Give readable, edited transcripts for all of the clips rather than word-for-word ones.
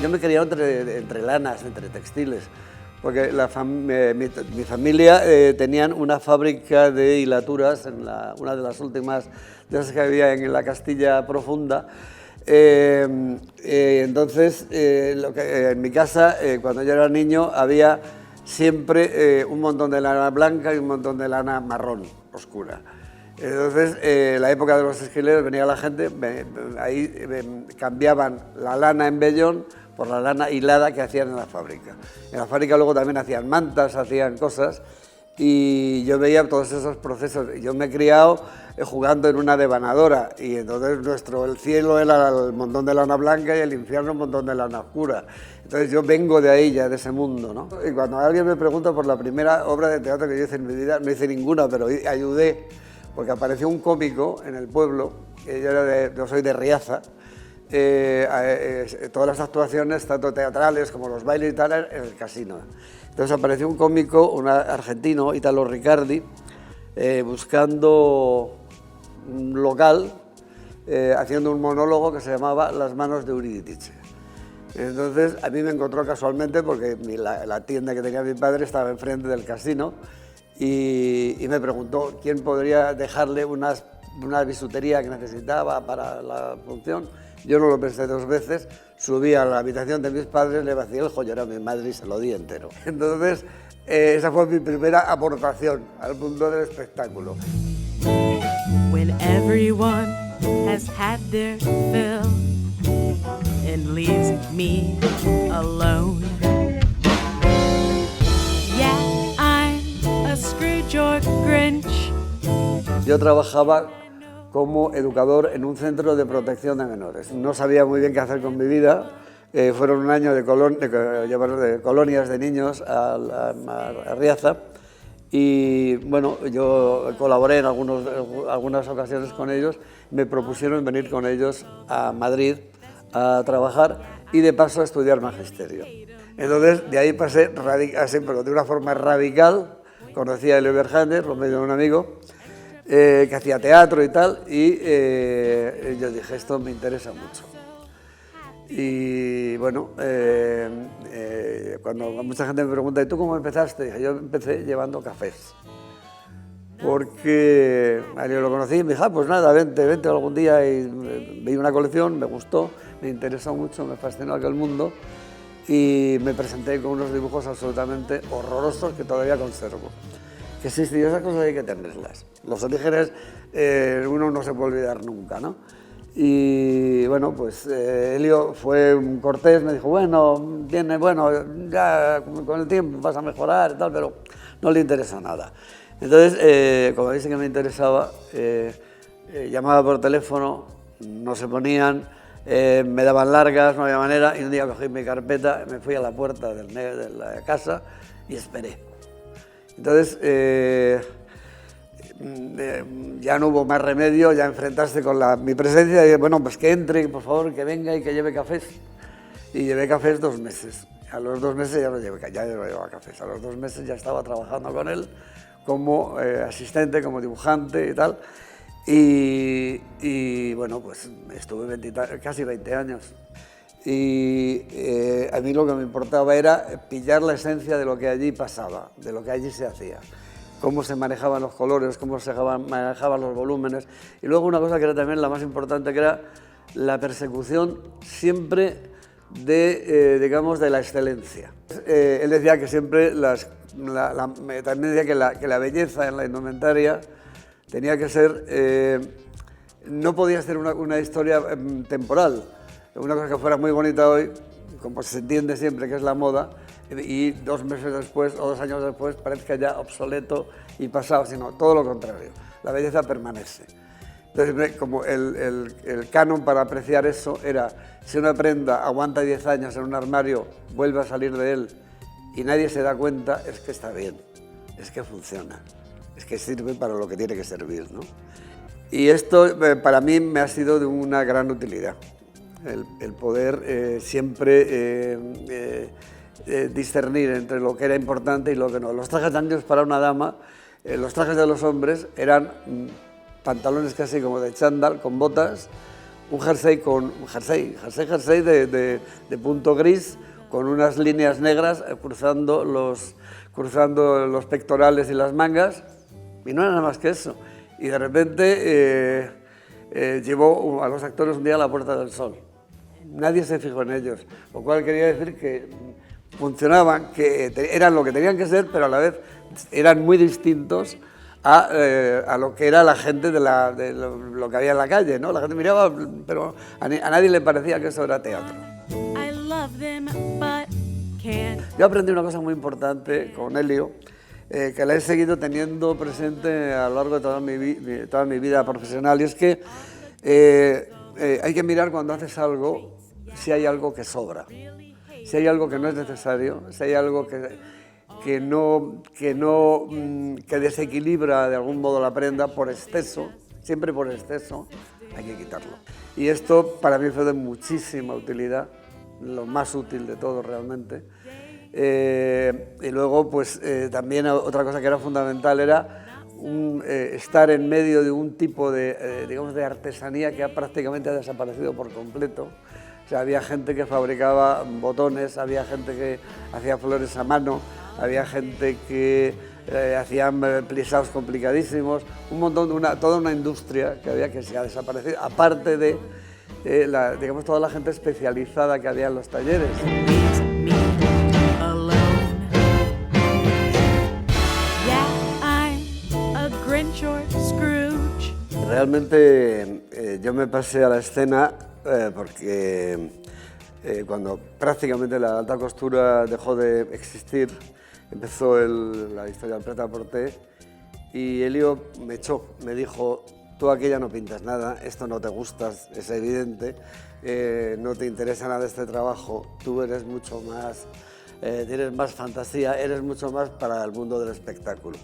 yo me he criado entre lanas, entre textiles, porque mi familia tenían una fábrica de hilaturas, una de las últimas de esas que había en la Castilla profunda. Entonces, en mi casa, cuando yo era niño, había siempre un montón de lana blanca y un montón de lana marrón oscura. Entonces, la época de los esquileros, venía la gente, ahí cambiaban la lana en vellón por la lana hilada que hacían en la fábrica. En la fábrica luego también hacían mantas, hacían cosas, y yo veía todos esos procesos. Yo me he criado jugando en una devanadora, y entonces el cielo era el montón de lana blanca y el infierno un montón de lana oscura. Entonces yo vengo de ahí ya, de ese mundo, ¿no? Y cuando alguien me pregunta por la primera obra de teatro que yo hice en mi vida, no hice ninguna, pero ayudé, porque apareció un cómico en el pueblo, yo soy de Riaza, todas las actuaciones, tanto teatrales como los bailes y tal, en el casino. Entonces apareció un cómico, un argentino, Italo Riccardi, buscando un local, haciendo un monólogo que se llamaba Las manos de Eurídice. Entonces a mí me encontró casualmente porque la tienda que tenía mi padre estaba enfrente del casino, y me preguntó quién podría dejarle una bisutería que necesitaba para la función. Yo no lo pensé dos veces, subí a la habitación de mis padres, le vacié el joyero a mi madre y se lo di entero. Entonces, esa fue mi primera aportación al mundo del espectáculo. When everyone has had their fill and leaves me alone. Yeah, I'm a Scrooge or Grinch. Yo trabajaba como educador en un centro de protección de menores. No sabía muy bien qué hacer con mi vida. Fueron un año de colonias de niños a Riaza, y bueno, yo colaboré en algunas ocasiones con ellos. Me propusieron venir con ellos a Madrid a trabajar y de paso a estudiar magisterio. Entonces de ahí pasé pero de una forma radical. Conocí a Elio Berjander, lo medio de un amigo, que hacía teatro y tal, y yo dije, esto me interesa mucho. Y bueno, cuando mucha gente me pregunta, ¿y tú cómo empezaste? Dije, yo empecé llevando cafés, porque yo lo conocí y me dijo, pues nada, vente algún día, y vi una colección, me gustó, me interesó mucho, me fascinó aquel mundo, y me presenté con unos dibujos absolutamente horrorosos que todavía conservo. Que sí, esas cosas hay que tenerlas. Los orígenes uno no se puede olvidar nunca, ¿no? Y bueno, pues Elio fue un cortés, me dijo, bueno, ya con el tiempo vas a mejorar y tal, pero no le interesa nada. Entonces, como dice que me interesaba, llamaba por teléfono, no se ponían, me daban largas, no había manera, y un día cogí mi carpeta, me fui a la puerta de la casa y esperé. Entonces, ya no hubo más remedio, ya enfrentarse con mi presencia, y bueno, pues que entre, por favor, que venga y que lleve cafés. Y llevé cafés 2 meses. A los 2 meses ya no llevaba cafés. A los 2 meses ya estaba trabajando con él como asistente, como dibujante y tal. Y bueno, pues estuve casi 20 años. Y a mí lo que me importaba era pillar la esencia de lo que allí pasaba, de lo que allí se hacía, cómo se manejaban los colores, cómo se manejaban los volúmenes. Y luego una cosa que era también la más importante, que era la persecución siempre digamos, de la excelencia. Él decía que siempre, también decía que la belleza en la indumentaria tenía que ser, no podía ser una historia temporal. Una cosa que fuera muy bonita hoy, como se entiende siempre que es la moda, y 2 meses después o 2 años después parezca ya obsoleto y pasado, sino todo lo contrario, la belleza permanece. Entonces, como el canon para apreciar eso era, si una prenda aguanta 10 años en un armario, vuelve a salir de él y nadie se da cuenta, es que está bien, es que funciona, es que sirve para lo que tiene que servir, ¿no? Y esto para mí me ha sido de una gran utilidad. El poder siempre discernir entre lo que era importante y lo que no. Los trajes de antes para una dama, los trajes de los hombres eran pantalones casi como de chándal, con botas, un jersey de punto gris, con unas líneas negras cruzando los pectorales y las mangas, y no era nada más que eso. Y de repente llevó a los actores un día a la Puerta del Sol. Nadie se fijó en ellos, lo cual quería decir que funcionaban, que eran lo que tenían que ser, pero a la vez eran muy distintos a lo que era la gente de lo que había en la calle, ¿no? La gente miraba, pero a nadie le parecía que eso era teatro. I love them, but can't. Yo aprendí una cosa muy importante con Elio, que la he seguido teniendo presente a lo largo de toda mi vida profesional, y es que hay que mirar cuando haces algo si hay algo que sobra, si hay algo que no es necesario, si hay algo que desequilibra de algún modo la prenda por exceso, siempre por exceso, hay que quitarlo. Y esto para mí fue de muchísima utilidad, lo más útil de todo realmente. Y luego, pues también otra cosa que era fundamental era estar en medio de un tipo digamos, de artesanía que prácticamente ha desaparecido por completo. O sea, había gente que fabricaba botones, había gente que hacía flores a mano, había gente que hacían plisados complicadísimos, un montón, toda una industria que se ha desaparecido, aparte de digamos, toda la gente especializada que había en los talleres. Me alone. Yeah, I'm a Grinch or Scrooge. Realmente yo me pasé a la escena porque cuando prácticamente la alta costura dejó de existir, empezó la historia del Pret-a-Porter, y Elio me echó, me dijo: tú aquí ya no pintas nada, esto no te gusta, es evidente, no te interesa nada este trabajo, tú eres mucho más, tienes más fantasía, eres mucho más para el mundo del espectáculo.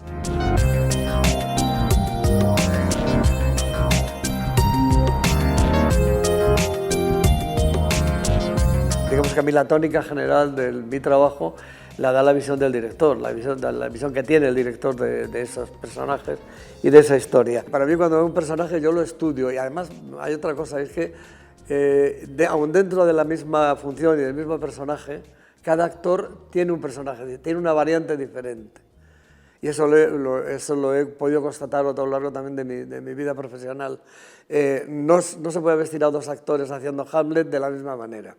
Digamos que a mí la tónica general de mi trabajo la da la visión del director, la visión que tiene el director de esos personajes y de esa historia. Para mí, cuando veo un personaje, yo lo estudio, y además hay otra cosa, es que aun dentro de la misma función y del mismo personaje, cada actor tiene un personaje, tiene una variante diferente. Y eso lo he podido constatar a lo largo también de mi vida profesional. No se puede vestir a dos actores haciendo Hamlet de la misma manera,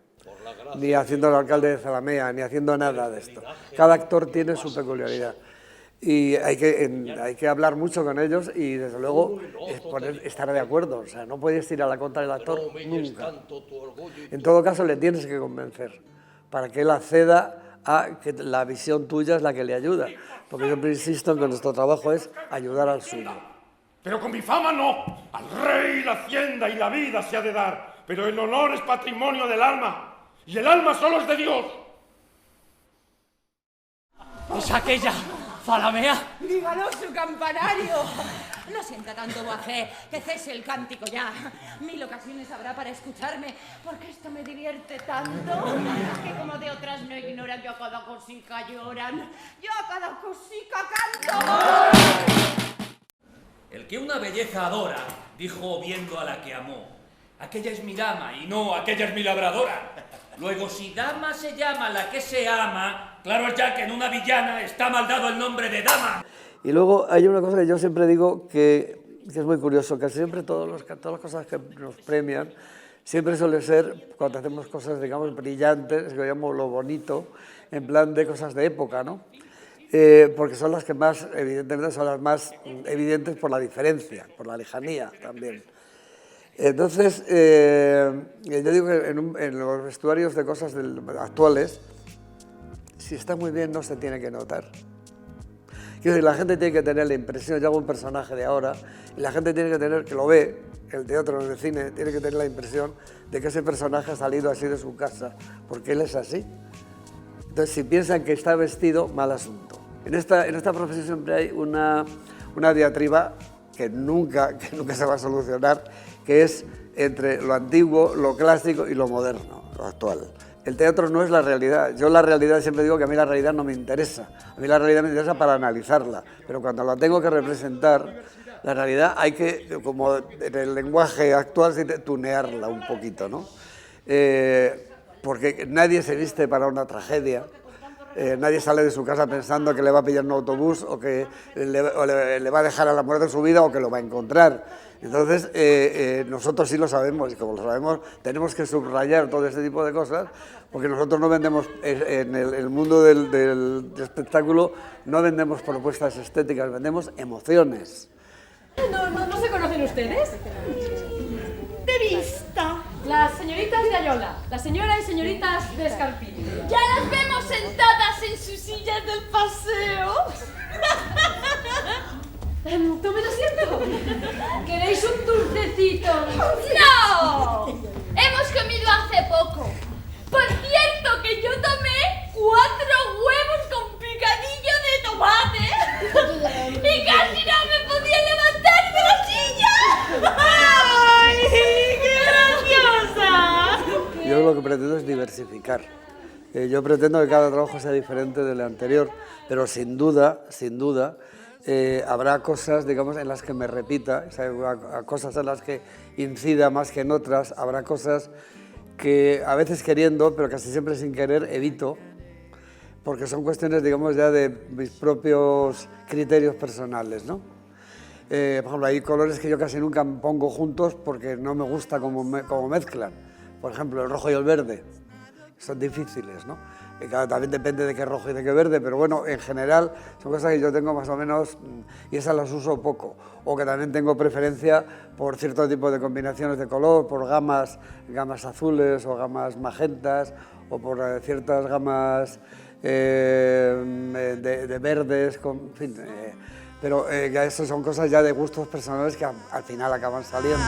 ni haciendo el alcalde de Zalamea, ni haciendo nada de esto. Cada actor tiene su peculiaridad. Y hay que hablar mucho con ellos y, desde luego, estar de acuerdo. O sea, no puedes ir a la contra del actor nunca. En todo caso, le tienes que convencer para que él acceda a que la visión tuya es la que le ayuda. Porque yo siempre insisto en que nuestro trabajo es ayudar al suyo. Pero con mi fama no. Al rey la hacienda y la vida se ha de dar. Pero el honor es patrimonio del alma. Y el alma solo es de Dios. ¡Es aquella! ¡Zalamea! ¡Dígalo, su campanario! No sienta tanto guajé, que cese el cántico ya. 1000 ocasiones habrá para escucharme, porque esto me divierte tanto, que como de otras no ignoran que a cada cosica lloran, yo a cada cosica canto. El que una belleza adora, dijo viendo a la que amó: aquella es mi dama y no, aquella es mi labradora. Luego, si dama se llama la que se ama, claro es ya que en una villana está mal dado el nombre de dama. Y luego hay una cosa que yo siempre digo que es muy curioso, que siempre todas las cosas que nos premian, siempre suele ser, cuando hacemos cosas, digamos, brillantes, que llamamos lo bonito, en plan de cosas de época, ¿no? Porque son las que más, evidentemente, son las más evidentes por la diferencia, por la lejanía también. Entonces, yo digo que en los vestuarios de cosas actuales, si está muy bien no se tiene que notar. Quiero decir, la gente tiene que tener la impresión, yo hago un personaje de ahora, y la gente tiene que tener, que lo ve, el teatro, en el cine, tiene que tener la impresión de que ese personaje ha salido así de su casa, porque él es así. Entonces, si piensan que está vestido, mal asunto. En esta profesión siempre hay una diatriba que nunca se va a solucionar, que es entre lo antiguo, lo clásico y lo moderno, lo actual. El teatro no es la realidad. Yo la realidad siempre digo que a mí la realidad no me interesa. A mí la realidad me interesa para analizarla, pero cuando la tengo que representar, la realidad hay que, como en el lenguaje actual, tunearla un poquito, ¿no? Porque nadie se viste para una tragedia. Nadie sale de su casa pensando que le va a pillar un autobús o que le va a dejar a la muerte de su vida o que lo va a encontrar. Entonces, nosotros sí lo sabemos, y como lo sabemos, tenemos que subrayar todo este tipo de cosas, porque nosotros no vendemos, en el mundo del espectáculo, no vendemos propuestas estéticas, vendemos emociones. ¿No se conocen ustedes? De vista. Las señoritas de Ayola, las señoras y señoritas de Escarpini. Ya las vemos sentadas en sus sillas del paseo. Tomen asiento. ¿Queréis un dulcecito? ¡No! Hemos comido hace poco. Por cierto, que yo tomé 4 huevos con picadillo de tomate y casi no me podía levantar de la silla. ¡Ay, qué graciosa! Yo lo que pretendo es diversificar. Yo pretendo que cada trabajo sea diferente del anterior, pero sin duda, habrá cosas, digamos, en las que me repita, o sea, cosas en las que incida más que en otras, habrá cosas que a veces queriendo, pero casi siempre sin querer, evito, porque son cuestiones, digamos, ya de mis propios criterios personales, ¿no? Por ejemplo, hay colores que yo casi nunca pongo juntos porque no me gusta cómo mezclan. Por ejemplo, el rojo y el verde, son difíciles, ¿no? Claro, también depende de qué rojo y de qué verde, pero bueno, en general son cosas que yo tengo más o menos y esas las uso poco. O que también tengo preferencia por cierto tipo de combinaciones de color, por gamas azules o gamas magentas, o por ciertas gamas de verdes, en fin. Pero ya eso son cosas ya de gustos personales que al final acaban saliendo.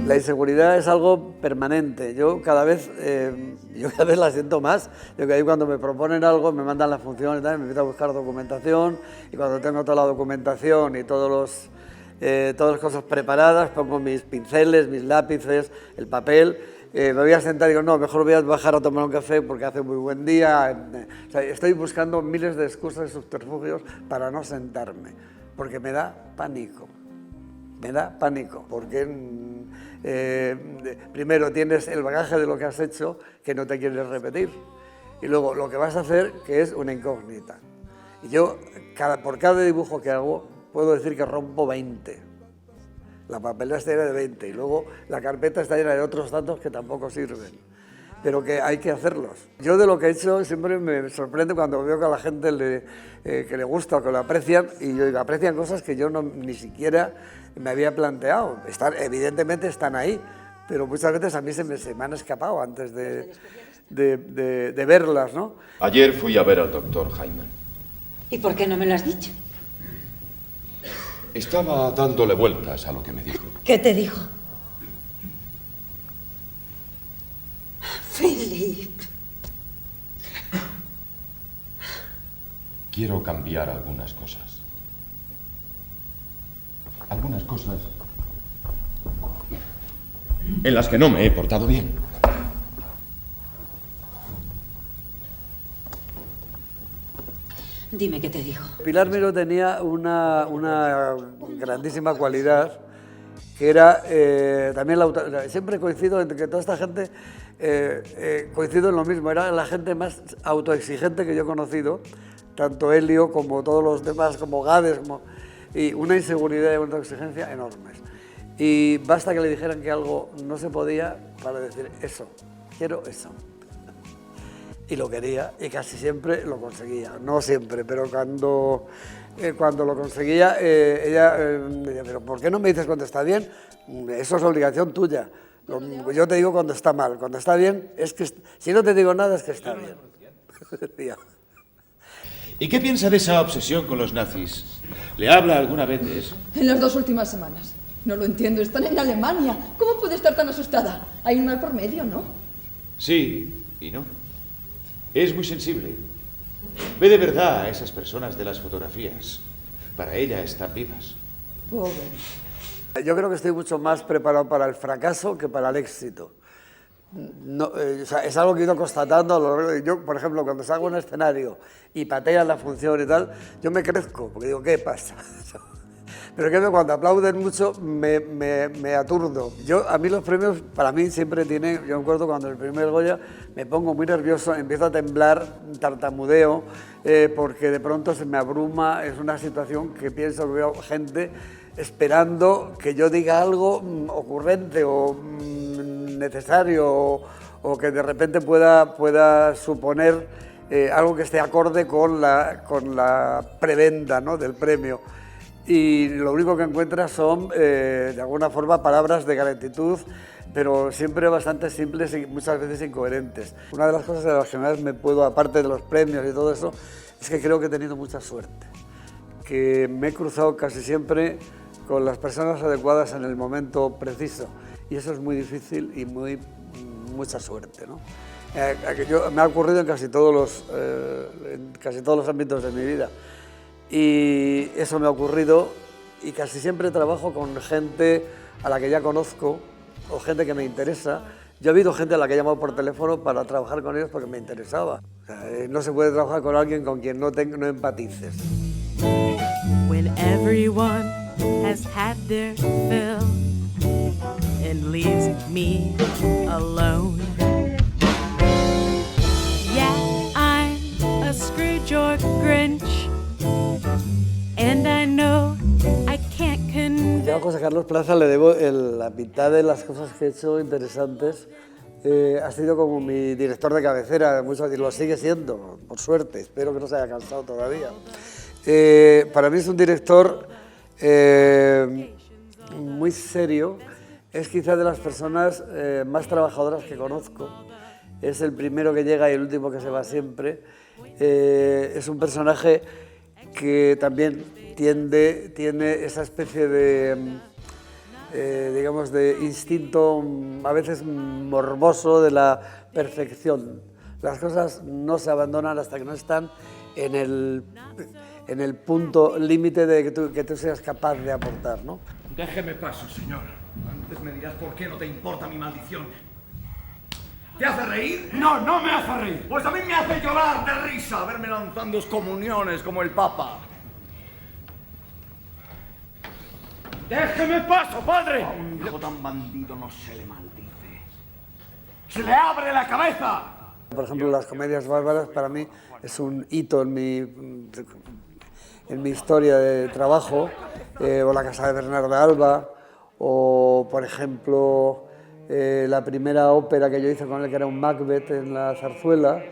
La inseguridad es algo permanente. Yo cada vez la siento más. Yo que ahí cuando me proponen algo, me mandan las funciones, me invito a buscar documentación, y cuando tengo toda la documentación y todas las cosas preparadas, pongo mis pinceles, mis lápices, el papel, me voy a sentar y digo, no, mejor voy a bajar a tomar un café porque hace muy buen día. O sea, estoy buscando miles de excusas y subterfugios para no sentarme, porque me da pánico. Me da pánico, porque primero tienes el bagaje de lo que has hecho que no te quieres repetir, y luego lo que vas a hacer, que es una incógnita. Y yo, por cada dibujo que hago, puedo decir que rompo 20. La papelera está llena de 20, y luego la carpeta está llena de otros tantos que tampoco sirven, pero que hay que hacerlos. Yo de lo que he hecho siempre me sorprende cuando veo que a la gente que le gusta o que lo aprecian, y yo digo, aprecian cosas que yo ni siquiera me había planteado. Evidentemente están ahí, pero muchas veces a mí se me han escapado antes de verlas, ¿no? Ayer fui a ver al doctor Hyman. ¿Y por qué no me lo has dicho? Estaba dándole vueltas a lo que me dijo. ¿Qué te dijo? Philip. Quiero cambiar algunas cosas. Algunas cosas en las que no me he portado bien. Dime qué te dijo. Pilar Miró tenía una grandísima cualidad, que era también siempre coincido entre que toda esta gente coincido en lo mismo, era la gente más autoexigente que yo he conocido, tanto Helio como todos los demás, como Gades, y una inseguridad y una autoexigencia enormes. Y basta que le dijeran que algo no se podía para decir eso, quiero eso. Y lo quería, y casi siempre lo conseguía. No siempre, pero cuando lo conseguía, ella decía, pero ¿por qué no me dices cuando está bien? Eso es obligación tuya. Yo te digo cuando está mal. Cuando está bien, es que si no te digo nada, es que está bien. Decía. ¿Y qué piensa de esa obsesión con los nazis? ¿Le habla alguna vez de eso? En las 2 últimas semanas. No lo entiendo, están en Alemania. ¿Cómo puede estar tan asustada? Hay un mal por medio, ¿no? Sí y no. Es muy sensible. Ve de verdad a esas personas de las fotografías. Para ella están vivas. Pobre. Yo creo que estoy mucho más preparado para el fracaso que para el éxito. No, o sea, es algo que he ido constatando a lo largo de... Yo, por ejemplo, cuando salgo en un escenario y patean la función y tal, yo me crezco, porque digo, ¿qué pasa? Pero que cuando aplauden mucho me aturdo. A mí los premios, para mí siempre tienen... Yo me acuerdo cuando el primer Goya me pongo muy nervioso, empiezo a temblar, tartamudeo, porque de pronto se me abruma, es una situación que pienso que veo gente esperando que yo diga algo ocurrente o necesario o que de repente pueda suponer algo que esté acorde con la prebenda, ¿no?, del premio. Y lo único que encuentras son, de alguna forma, palabras de gratitud, pero siempre bastante simples y muchas veces incoherentes. Una de las cosas de las que más me puedo, aparte de los premios y todo eso, es que creo que he tenido mucha suerte, que me he cruzado casi siempre con las personas adecuadas en el momento preciso, y eso es muy difícil y mucha suerte, ¿no? Me ha ocurrido en casi todos los ámbitos de mi vida. Y eso me ha ocurrido y casi siempre trabajo con gente a la que ya conozco o gente que me interesa. Yo he habido gente a la que he llamado por teléfono para trabajar con ellos porque me interesaba. O sea, no se puede trabajar con alguien con quien no empatices. When everyone has had their fill and leaves me alone. Yeah, I'm a Scrooge or Grinch. And I know I can't convince. Yo a José Carlos Plaza le debo la mitad de las cosas que he hecho interesantes. Ha sido como mi director de cabecera, y lo sigue siendo, por suerte, espero que no se haya cansado todavía. Para mí es un director muy serio, es quizás de las personas más trabajadoras que conozco, es el primero que llega y el último que se va siempre, es un personaje que también tiene esa especie de, digamos, de instinto a veces morboso de la perfección. Las cosas no se abandonan hasta que no están en el punto límite de que tú seas capaz de aportar, ¿no? Déjeme paso, señor. Antes me dirás por qué no te importa mi maldición. ¿Te hace reír? No, no me hace reír. Pues a mí me hace llorar de risa verme lanzando excomuniones como el Papa. ¡Déjeme paso, padre! A un hijo tan bandido no se le maldice. ¡Se le abre la cabeza! Por ejemplo, las comedias bárbaras para mí es un hito en mi historia de trabajo, o La casa de Bernarda Alba, o por ejemplo la primera ópera que yo hice con él, que era un Macbeth en la Zarzuela.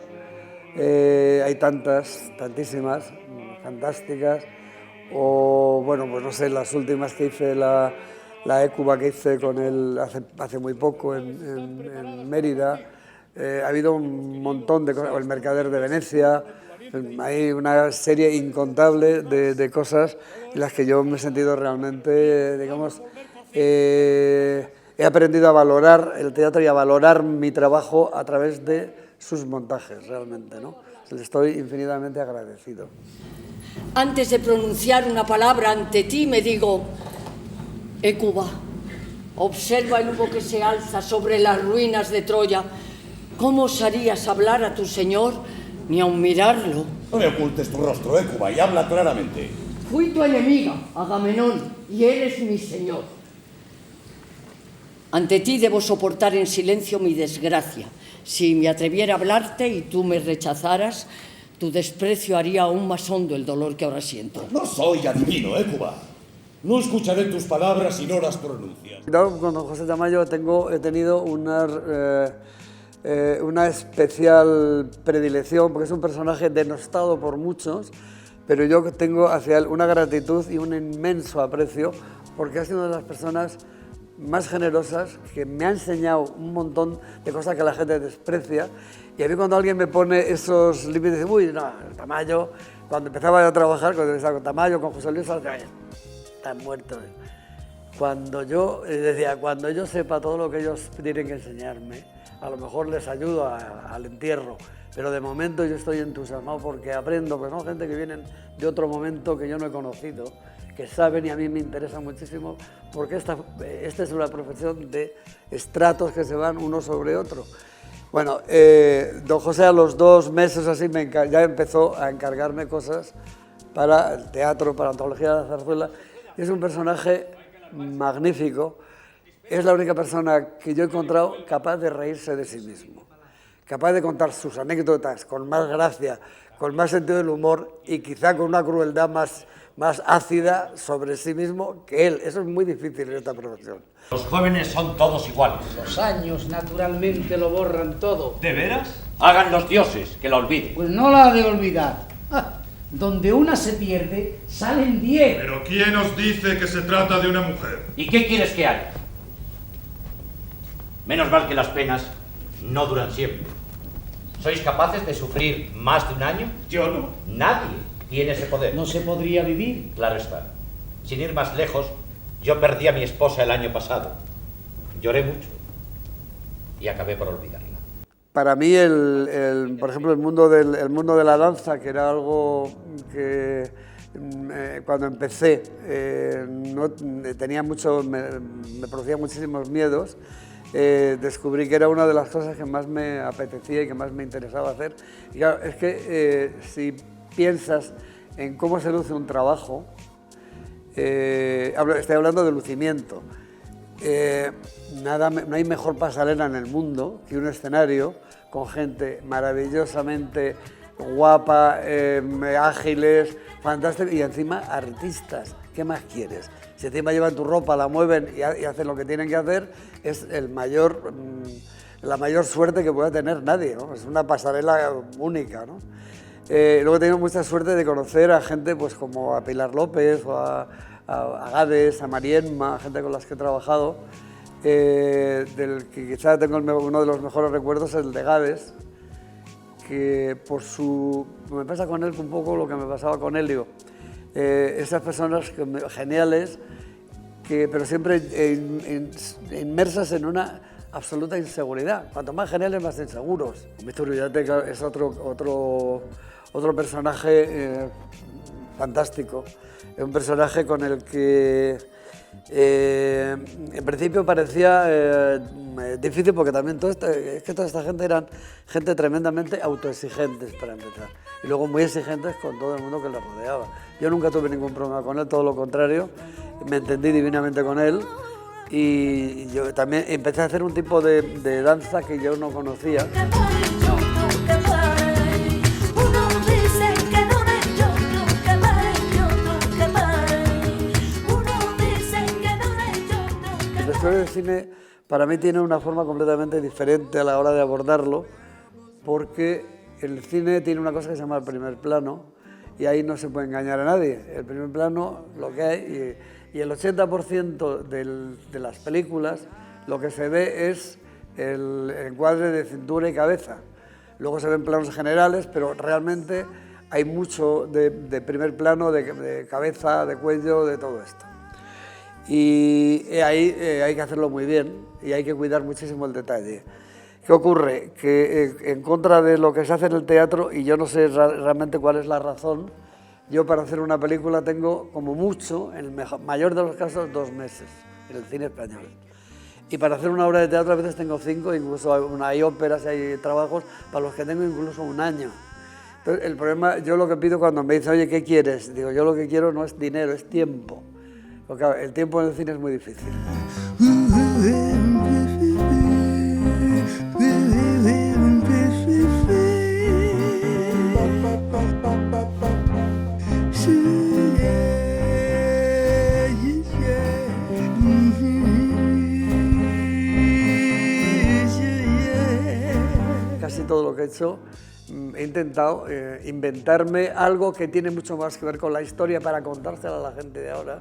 Hay tantísimas, fantásticas. O bueno, pues no sé, las últimas que hice, la Écuba que hice con él hace muy poco en Mérida. Ha habido un montón de cosas, o El mercader de Venecia. Hay una serie incontable de cosas en las que yo me he sentido realmente, digamos, he aprendido a valorar el teatro y a valorar mi trabajo a través de sus montajes, realmente, ¿no? Le estoy infinitamente agradecido. Antes de pronunciar una palabra ante ti, me digo, Écuba, observa el humo que se alza sobre las ruinas de Troya. ¿Cómo osarías hablar a tu señor ni aun mirarlo? No me ocultes tu rostro, Écuba, y habla claramente. Fui tu enemiga, Agamenón, y eres mi señor. Ante ti debo soportar en silencio mi desgracia. Si me atreviera a hablarte y tú me rechazaras, tu desprecio haría aún más hondo el dolor que ahora siento. No soy adivino, Écuba. No escucharé tus palabras si no las pronuncias. Con don José Tamayo he tenido una especial predilección, porque es un personaje denostado por muchos, pero yo tengo hacia él una gratitud y un inmenso aprecio, porque ha sido una de las personas más generosas, que me ha enseñado un montón de cosas que la gente desprecia. Y a mí cuando alguien me pone esos límites, dice, uy, no, el Tamayo, cuando empezaba a trabajar, cuando estaba con Tamayo, con José Luis, están muertos. Cuando yo sepa todo lo que ellos tienen que enseñarme, a lo mejor les ayudo al entierro, pero de momento yo estoy entusiasmado porque aprendo, pues son gente que vienen de otro momento que yo no he conocido, que saben y a mí me interesa muchísimo porque esta es una profesión de estratos que se van uno sobre otro. Bueno, don José a los 2 meses así ya empezó a encargarme cosas para el teatro, para la antología de la zarzuela. Es un personaje magnífico, es la única persona que yo he encontrado capaz de reírse de sí mismo, capaz de contar sus anécdotas con más gracia, con más sentido del humor y quizá con una crueldad más ácida sobre sí mismo que él. Eso es muy difícil en esta profesión. Los jóvenes son todos iguales. Los años naturalmente lo borran todo. ¿De veras? Hagan los dioses que la olviden. Pues no la ha de olvidar. Donde una se pierde, salen 10. Pero ¿quién os dice que se trata de una mujer? ¿Y qué quieres que haga? Menos mal que las penas no duran siempre. ¿Sois capaces de sufrir más de un año? Yo no. Nadie tiene ese poder. ¿No se podría vivir? Claro está. Sin ir más lejos, yo perdí a mi esposa el año pasado. Lloré mucho y acabé por olvidarla. Para mí, por ejemplo, el mundo de la danza, que era algo que cuando empecé me producía muchísimos miedos, descubrí que era una de las cosas que más me apetecía y que más me interesaba hacer. Y claro, es que si piensas en cómo se luce un trabajo, estoy hablando de lucimiento, no hay mejor pasarela en el mundo que un escenario con gente maravillosamente guapa, ágiles, fantásticos y encima artistas. ¿Qué más quieres? Si encima llevan tu ropa, la mueven y hacen lo que tienen que hacer, es la mayor suerte que pueda tener nadie, ¿no? Es una pasarela única, ¿no? Luego he tenido mucha suerte de conocer a gente pues, como a Pilar López, o a Gades, a Marienma, gente con las que he trabajado, del que quizá tengo uno de los mejores recuerdos, el de Gades, que me pasa con él un poco lo que me pasaba con Helio. Esas personas geniales, pero siempre inmersas en una absoluta inseguridad. Cuanto más geniales, más inseguros. Víctor Villate es otro personaje fantástico. Es un personaje con el que en principio parecía difícil porque también toda esta gente eran gente tremendamente autoexigentes para empezar y luego muy exigentes con todo el mundo que les rodeaba. Yo nunca tuve ningún problema con él, todo lo contrario, me entendí divinamente con él y yo también empecé a hacer un tipo de danza que yo no conocía. La historia del cine para mí tiene una forma completamente diferente a la hora de abordarlo, porque el cine tiene una cosa que se llama el primer plano y ahí no se puede engañar a nadie. El primer plano, lo que hay, y el 80% de las películas lo que se ve es el encuadre de cintura y cabeza. Luego se ven planos generales, pero realmente hay mucho de primer plano, de cabeza, de cuello, de todo esto. Y ahí hay que hacerlo muy bien y hay que cuidar muchísimo el detalle. ¿Qué ocurre? Que en contra de lo que se hace en el teatro, y yo no sé realmente cuál es la razón, yo para hacer una película tengo como mucho, en el mayor de los casos, 2 meses en el cine español. Y para hacer una obra de teatro a veces tengo 5, incluso hay óperas y hay trabajos para los que tengo incluso 1 año. Entonces, el problema, yo lo que pido cuando me dicen, oye, ¿qué quieres? Digo, yo lo que quiero no es dinero, es tiempo. Porque el tiempo en el cine es muy difícil. Casi todo lo que he hecho, he intentado inventarme algo que tiene mucho más que ver con la historia para contársela a la gente de ahora,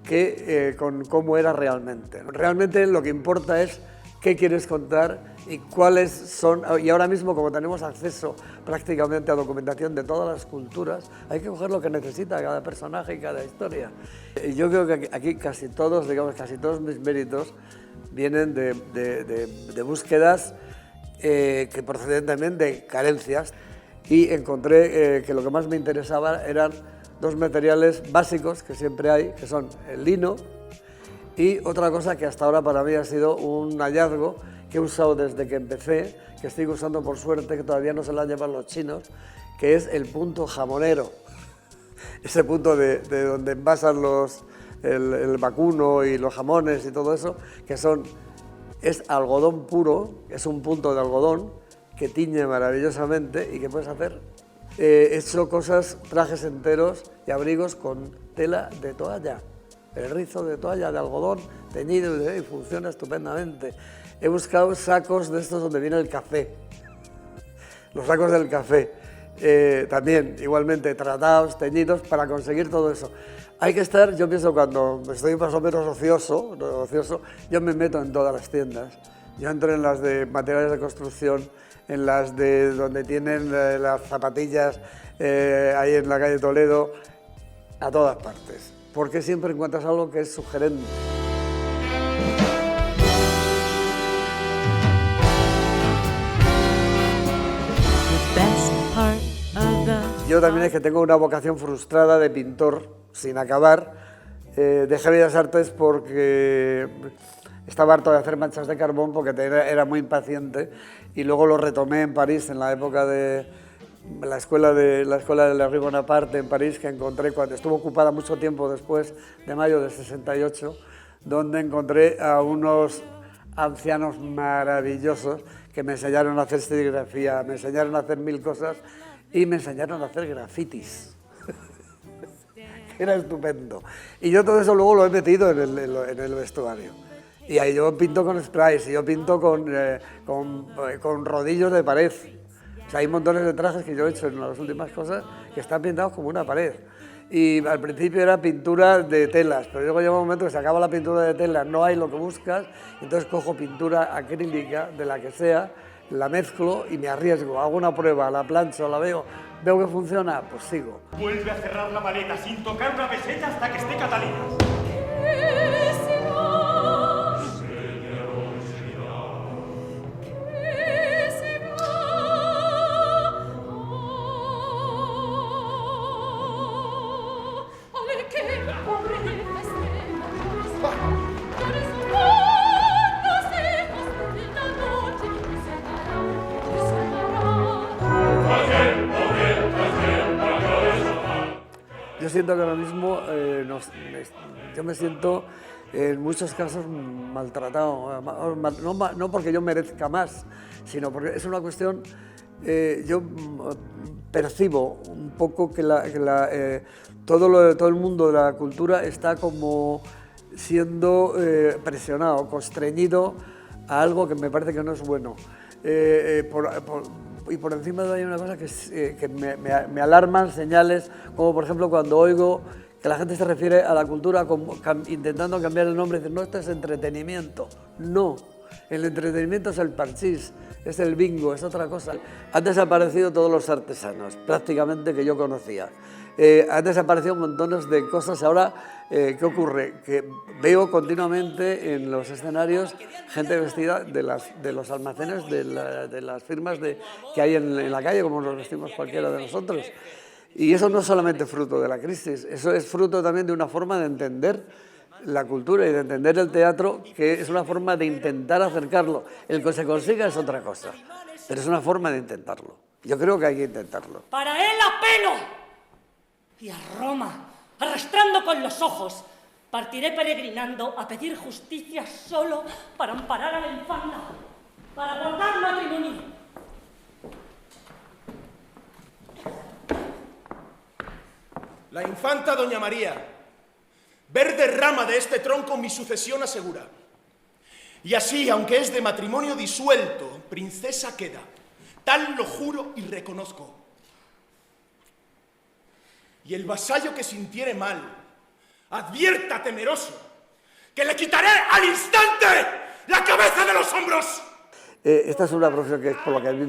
que con cómo era realmente. Realmente lo que importa es qué quieres contar y cuáles son, y ahora mismo como tenemos acceso prácticamente a documentación de todas las culturas, hay que coger lo que necesita cada personaje y cada historia. Y yo creo que aquí casi todos mis méritos vienen de búsquedas que proceden también de carencias, y encontré que lo que más me interesaba eran dos materiales básicos que siempre hay, que son el lino y otra cosa que hasta ahora para mí ha sido un hallazgo que he usado desde que empecé, que estoy usando por suerte, que todavía no se lo han llevado los chinos, que es el punto jamonero. Ese punto de donde envasan el vacuno y los jamones y todo eso, que es algodón puro, es un punto de algodón que tiñe maravillosamente y que puedes hacer. He hecho trajes enteros y abrigos con tela de toalla, el rizo de toalla de algodón teñido y funciona estupendamente. He buscado sacos de estos donde viene el café, los sacos del café, también igualmente tratados, teñidos, para conseguir todo eso. Hay que estar, yo pienso, cuando estoy más o menos ocioso, yo me meto en todas las tiendas. Yo entro en las de materiales de construcción, en las de donde tienen las zapatillas, ahí en la calle Toledo, a todas partes, porque siempre encuentras algo que es sugerente. Yo también es que tengo una vocación frustrada de pintor sin acabar. Dejé Bellas Artes porque estaba harto de hacer manchas de carbón, porque era muy impaciente, y luego lo retomé en París en la época de la escuela de la Rue Bonaparte en París, que encontré cuando estuvo ocupada mucho tiempo después de mayo del 68, donde encontré a unos ancianos maravillosos que me enseñaron a hacer serigrafía, me enseñaron a hacer mil cosas y me enseñaron a hacer grafitis. Era estupendo. Y yo todo eso luego lo he metido en el vestuario. Y ahí yo pinto con sprays, y yo pinto con rodillos de pared. O sea, hay montones de trajes que yo he hecho en las últimas cosas que están pintados como una pared. Y al principio era pintura de telas, pero luego llega un momento que se acaba la pintura de telas, no hay lo que buscas, entonces cojo pintura acrílica, de la que sea, la mezclo y me arriesgo, hago una prueba, la plancho, la veo que funciona, pues sigo. Vuelve a cerrar la maleta sin tocar una peseta hasta que esté Catalina. Yo siento que ahora mismo yo me siento en muchos casos maltratado, no porque yo merezca más, sino porque es una cuestión, yo percibo un poco que todo el mundo de la cultura está como siendo presionado, constreñido a algo que me parece que no es bueno. Y por encima de ahí hay una cosa que me alarman señales, como por ejemplo cuando oigo que la gente se refiere a la cultura intentando cambiar el nombre y decir, no, esto es entretenimiento. No, el entretenimiento es el parchís, es el bingo, es otra cosa. Han desaparecido todos los artesanos, prácticamente, que yo conocía. Han desaparecido montones de cosas. Ahora, ¿qué ocurre? Que veo continuamente en los escenarios gente vestida de los almacenes de las firmas que hay en la calle, como nos vestimos cualquiera de nosotros. Y eso no es solamente fruto de la crisis, eso es fruto también de una forma de entender la cultura y de entender el teatro, que es una forma de intentar acercarlo. El que se consiga es otra cosa, pero es una forma de intentarlo. Yo creo que hay que intentarlo. Para él apelo, y a Roma, arrastrando con los ojos, partiré peregrinando a pedir justicia solo para amparar a la infanta, para guardar matrimonio. La infanta Doña María, verde rama de este tronco mi sucesión asegura. Y así, aunque es de matrimonio disuelto, princesa queda. Tal lo juro y reconozco. Y el vasallo que sintiere mal, advierta temeroso, que le quitaré al instante la cabeza de los hombros. Esta es una profesión que es por lo que a mí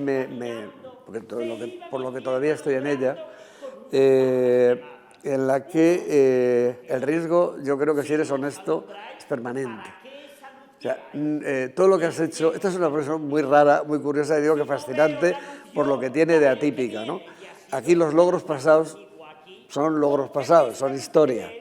por lo que todavía estoy en ella, en la que el riesgo, yo creo que si eres honesto, es permanente. O sea, todo lo que has hecho, esta es una profesión muy rara, muy curiosa, y digo que fascinante por lo que tiene de atípica, ¿no? Aquí los logros pasados son logros pasados, son historia,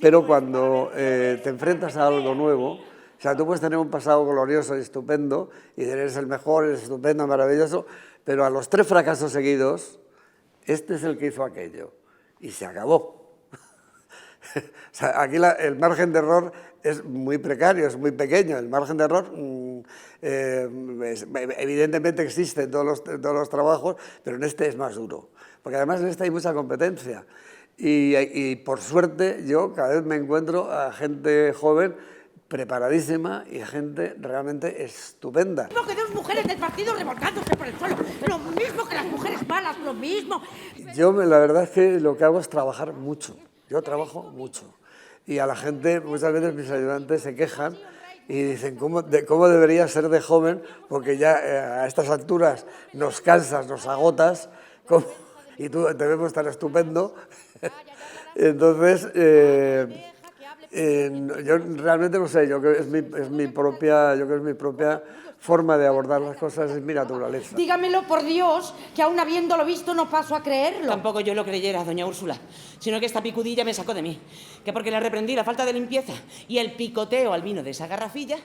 pero cuando te enfrentas a algo nuevo, o sea, tú puedes tener un pasado glorioso y estupendo, y eres el mejor, eres estupendo, maravilloso, pero a los 3 fracasos seguidos, este es el que hizo aquello, y se acabó. O sea, aquí el margen de error es muy precario, es muy pequeño. El margen de error evidentemente existe en todos los trabajos, pero en este es más duro, porque además en este hay mucha competencia. Y por suerte yo cada vez me encuentro a gente joven preparadísima y gente realmente estupenda. Lo mismo que 2 mujeres del partido revolcándose por el suelo, lo mismo que las mujeres malas, lo mismo. Yo la verdad es que lo que hago es trabajar mucho. Yo trabajo mucho. Y a la gente, muchas veces mis ayudantes se quejan y dicen cómo debería ser de joven, porque ya a estas alturas nos cansas, nos agotas, y tú te vemos tan estupendo. Entonces, yo realmente no sé, yo creo que es mi propia forma de abordar las cosas, es mi naturaleza. Dígamelo por Dios, que aún habiéndolo visto no paso a creerlo. Tampoco yo lo creyera, doña Úrsula, sino que esta picudilla me sacó de mí. Que porque le reprendí la falta de limpieza y el picoteo al vino de esa garrafilla,